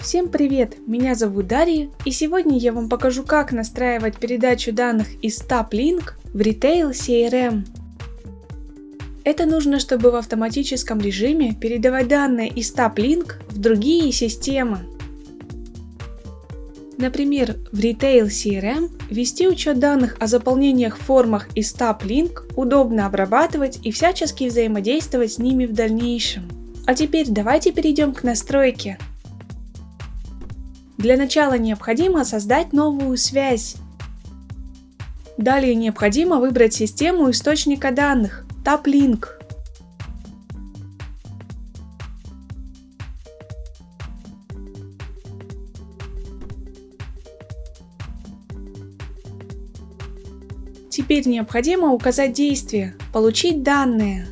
Всем привет! Меня зовут Дарья, и сегодня я вам покажу, как настраивать передачу данных из TapLink в Retail CRM. Это нужно, чтобы в автоматическом режиме передавать данные из TapLink в другие системы. Например, в Retail CRM вести учет данных о заполнениях в формах из TapLink удобно обрабатывать и всячески взаимодействовать с ними в дальнейшем. А теперь давайте перейдем к настройке. Для начала необходимо создать новую связь. Далее необходимо выбрать систему источника данных TapLink. Теперь необходимо указать действие «Получить данные».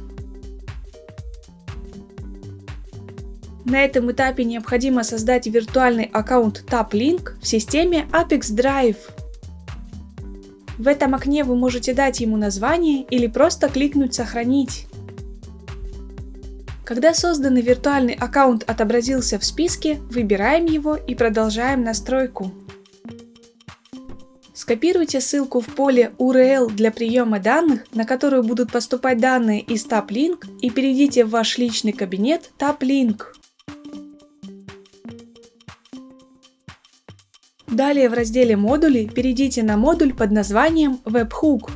На этом этапе необходимо создать виртуальный аккаунт TapLink в системе Apex Drive. В этом окне вы можете дать ему название или просто кликнуть «Сохранить». Когда созданный виртуальный аккаунт отобразился в списке, выбираем его и продолжаем настройку. Скопируйте ссылку в поле URL для приема данных, на которую будут поступать данные из TapLink, и перейдите в ваш личный кабинет TapLink. Далее в разделе «Модули» перейдите на модуль под названием Webhook.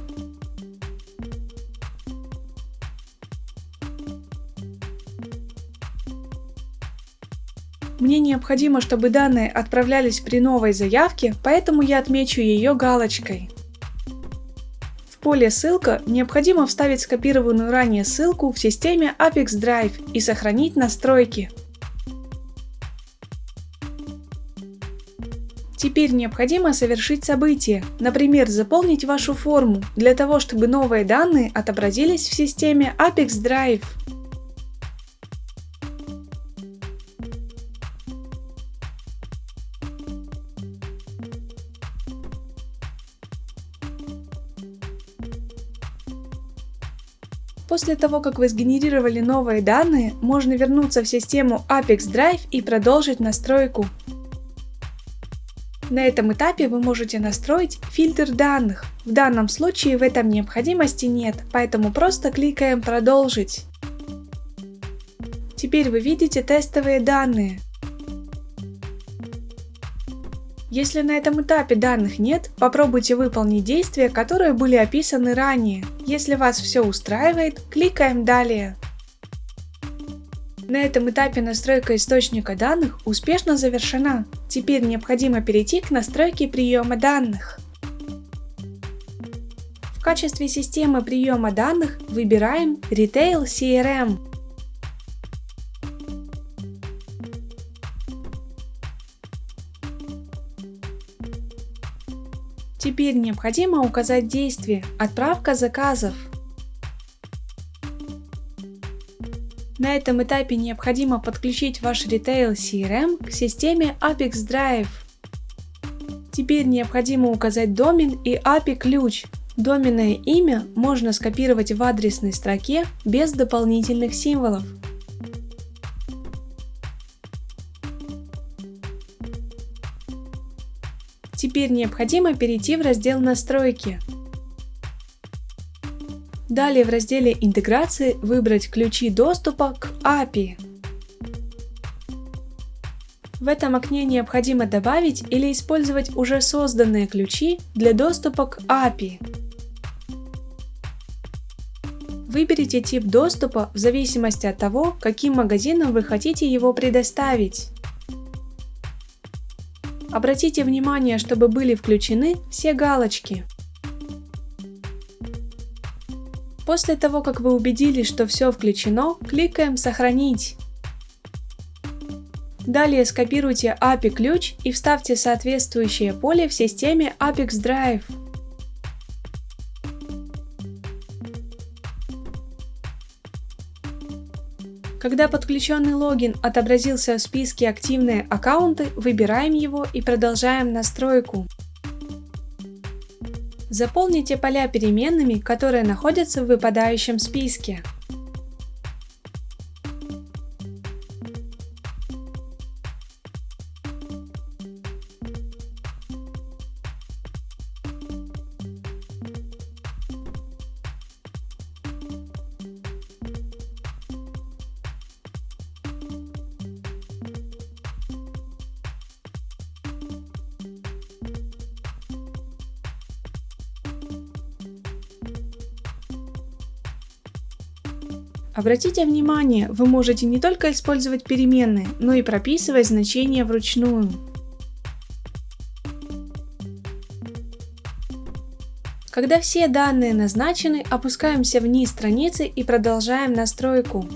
Мне необходимо, чтобы данные отправлялись при новой заявке, поэтому я отмечу ее галочкой. В поле «Ссылка» необходимо вставить скопированную ранее ссылку в системе Apex Drive и сохранить настройки. Теперь необходимо совершить событие, например, заполнить вашу форму, для того, чтобы новые данные отобразились в системе Apex Drive. После того, как вы сгенерировали новые данные, можно вернуться в систему Apex Drive и продолжить настройку. На этом этапе вы можете настроить фильтр данных. В данном случае в этом необходимости нет, поэтому просто кликаем «Продолжить». Теперь вы видите тестовые данные. Если на этом этапе данных нет, попробуйте выполнить действия, которые были описаны ранее. Если вас все устраивает, кликаем «Далее». На этом этапе настройка источника данных успешно завершена. Теперь необходимо перейти к настройке приема данных. В качестве системы приема данных выбираем Retail CRM. Теперь необходимо указать действие «Отправка заказов». На этом этапе необходимо подключить ваш Retail CRM к системе Apex Drive. Теперь необходимо указать домен и API-ключ. Доменное имя можно скопировать в адресной строке без дополнительных символов. Теперь необходимо перейти в раздел «Настройки». Далее в разделе «Интеграции» выбрать ключи доступа к API. В этом окне необходимо добавить или использовать уже созданные ключи для доступа к API. Выберите тип доступа в зависимости от того, каким магазинам вы хотите его предоставить. Обратите внимание, чтобы были включены все галочки. После того, как вы убедились, что все включено, кликаем «Сохранить». Далее скопируйте API-ключ и вставьте соответствующее поле в системе Apex Drive. Когда подключенный логин отобразился в списке «Активные аккаунты», выбираем его и продолжаем настройку. Заполните поля переменными, которые находятся в выпадающем списке. Обратите внимание, вы можете не только использовать переменные, но и прописывать значения вручную. Когда все данные назначены, опускаемся вниз страницы и продолжаем настройку.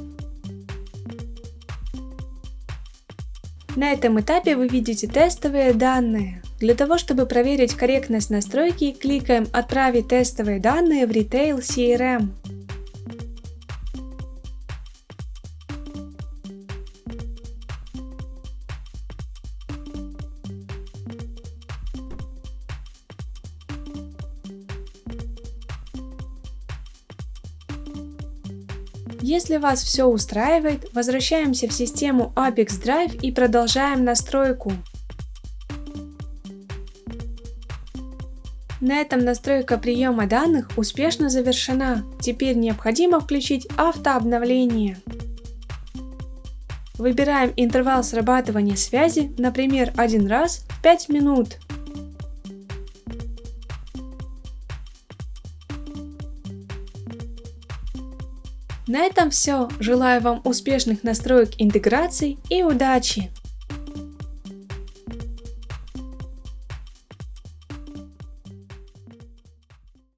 На этом этапе вы видите тестовые данные. Для того, чтобы проверить корректность настройки, кликаем «Отправить тестовые данные в Retail CRM». Если вас все устраивает, возвращаемся в систему Apex Drive и продолжаем настройку. На этом настройка приема данных успешно завершена. Теперь необходимо включить автообновление. Выбираем интервал срабатывания связи, например, 1 раз в 5 минут. На этом все. Желаю вам успешных настроек интеграций и удачи!